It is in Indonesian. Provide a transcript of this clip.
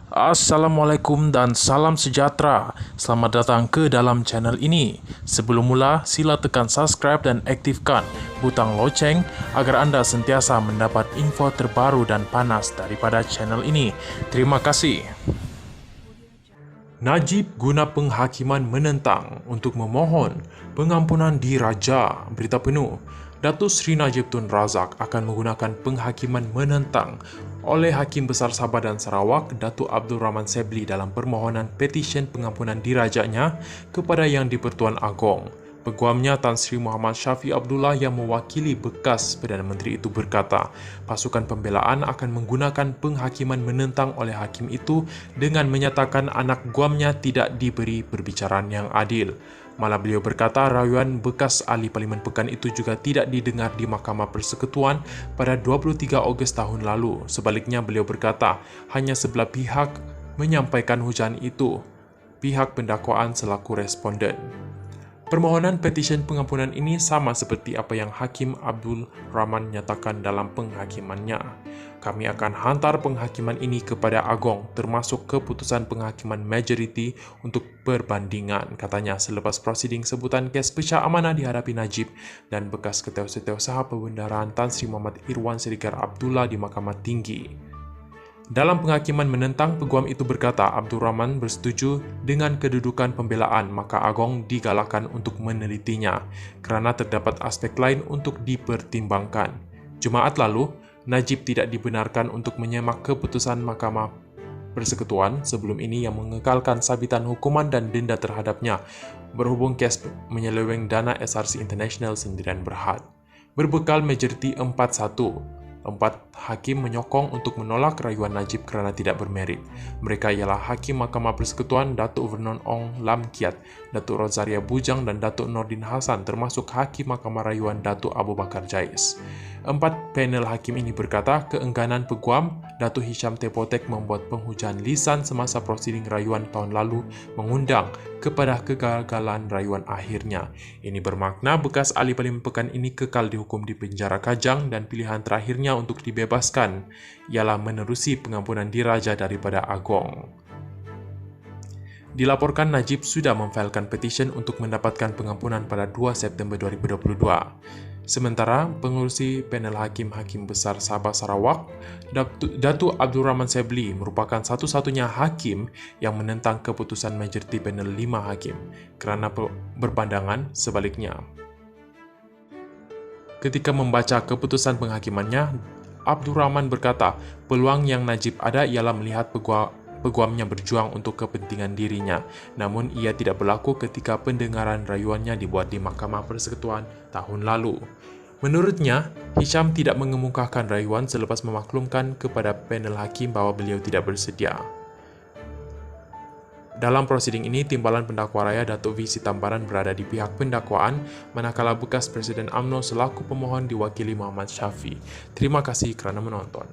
Assalamualaikum dan salam sejahtera. Selamat datang ke dalam channel ini. Sebelum mula, sila tekan subscribe dan aktifkan butang loceng agar anda sentiasa mendapat info terbaru dan panas daripada channel ini. Terima kasih. Najib guna penghakiman menentang untuk memohon pengampunan diraja. Berita penuh. Datuk Seri Najib Tun Razak akan menggunakan penghakiman menentang oleh Hakim Besar Sabah dan Sarawak Datuk Abdul Rahman Sebli dalam permohonan petisyen pengampunan dirajanya kepada Yang di-Pertuan Agong. Peguamnya Tan Sri Muhammad Syafiq Abdullah yang mewakili bekas Perdana Menteri itu berkata, pasukan pembelaan akan menggunakan penghakiman menentang oleh hakim itu dengan menyatakan anak guamnya tidak diberi perbicaraan yang adil. Malah beliau berkata rayuan bekas ahli Parlimen Pekan itu juga tidak didengar di Mahkamah Persekutuan pada 23 Ogos tahun lalu. Sebaliknya beliau berkata hanya sebelah pihak menyampaikan hujaan itu, pihak pendakwaan selaku responden. Permohonan petisyen pengampunan ini sama seperti apa yang Hakim Abdul Rahman nyatakan dalam penghakimannya. Kami akan hantar penghakiman ini kepada Agong termasuk keputusan penghakiman majoriti untuk perbandingan, katanya selepas prosiding sebutan kes pecah amanah dihadapi Najib dan bekas Setiausaha Perbendaharaan Tan Sri Muhammad Irwan Sregar Abdullah di Mahkamah Tinggi. Dalam penghakiman menentang, peguam itu berkata Abdul Rahman bersetuju dengan kedudukan pembelaan, maka Agong digalakkan untuk menelitinya kerana terdapat aspek lain untuk dipertimbangkan. Jumaat lalu, Najib tidak dibenarkan untuk menyemak keputusan Mahkamah Persekutuan sebelum ini yang mengekalkan sabitan hukuman dan denda terhadapnya berhubung kes menyeleweng dana SRC International sendirian berhad. Berbekal majoriti 4-1, 4 hakim menyokong untuk menolak rayuan Najib kerana tidak bermerit. Mereka ialah Hakim Mahkamah Persekutuan Datuk Vernon Ong Lam Kiat, Datuk Rosaria Bujang dan Datuk Nordin Hassan termasuk Hakim Mahkamah Rayuan Datuk Abu Bakar Jais. 4 panel hakim ini berkata keengganan peguam Datuk Hisham Tepotek membuat penghujaan lisan semasa prosiding rayuan tahun lalu mengundang kepada kegagalan rayuan akhirnya. Ini bermakna bekas ahli Parlimen Pekan ini kekal dihukum di penjara Kajang dan pilihan terakhirnya untuk dibebaskan ialah menerusi pengampunan diraja daripada Agong. Dilaporkan Najib sudah memfailkan petisyen untuk mendapatkan pengampunan pada 2 September 2022. Sementara, pengurusi panel Hakim Besar Sabah Sarawak, Datuk Abdul Rahman Sebli merupakan satu-satunya hakim yang menentang keputusan majoriti panel 5 hakim kerana berpandangan sebaliknya. Ketika membaca keputusan penghakimannya, Abdul Rahman berkata peluang yang Najib ada ialah melihat peguamnya berjuang untuk kepentingan dirinya, namun ia tidak berlaku ketika pendengaran rayuannya dibuat di Mahkamah Persekutuan tahun lalu. Menurutnya, Hisham tidak mengemukakan rayuan selepas memaklumkan kepada panel hakim bahawa beliau tidak bersedia. Dalam prosiding ini, Timbalan Pendakwa Raya Datuk V. Sitambaran berada di pihak pendakwaan, manakala bekas Presiden UMNO selaku pemohon diwakili Muhammad Syafiq. Terima kasih kerana menonton.